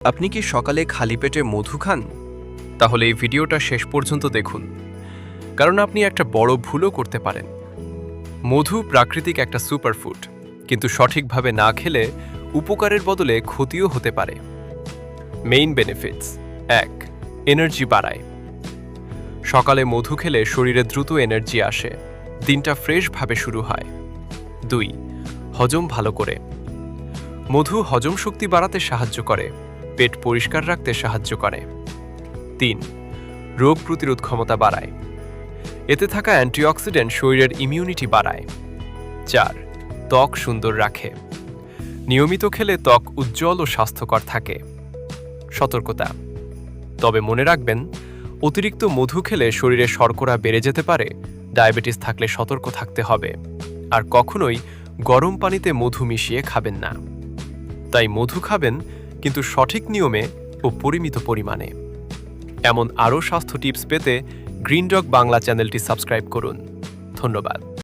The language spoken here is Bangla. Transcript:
আপনি কি সকালে খালি পেটে মধু খান? তাহলে এই ভিডিওটা শেষ পর্যন্ত দেখুন, কারণ আপনি একটা বড় ভুলও করতে পারেন। মধু প্রাকৃতিক একটা সুপারফুড, কিন্তু সঠিকভাবে না খেলে উপকারের বদলে ক্ষতিও হতে পারে। Main benefits: 1. এনার্জি বাড়ায়। সকালে মধু খেলে শরীরে দ্রুত এনার্জি আসে, দিনটা ফ্রেশভাবে শুরু হয়। 2. হজম ভালো করে। মধু হজম শক্তি বাড়াতে সাহায্য করে, পেট পরিষ্কার রাখতে সাহায্য করে। 3. রোগ প্রতিরোধ ক্ষমতা বাড়ায়। এতে থাকা অ্যান্টিঅক্সিডেন্ট শরীরের ইমিউনিটি বাড়ায়। 4. ত্বক সুন্দর রাখে। নিয়মিত খেলে ত্বক উজ্জ্বল ও স্বাস্থ্যকর থাকে। সতর্কতা: তবে মনে রাখবেন, অতিরিক্ত মধু খেলে শরীরে শর্করা বেড়ে যেতে পারে, ডায়াবেটিস থাকলে সতর্ক থাকতে হবে। আর কখনোই গরম পানিতে মধু মিশিয়ে খাবেন না। তাই মধু খাবেন, কিন্তু সঠিক নিয়মে ও পরিমিত পরিমাণে। এমন আরও স্বাস্থ্য টিপস পেতে গ্রিন ডগ বাংলা চ্যানেলটি সাবস্ক্রাইব করুন। ধন্যবাদ।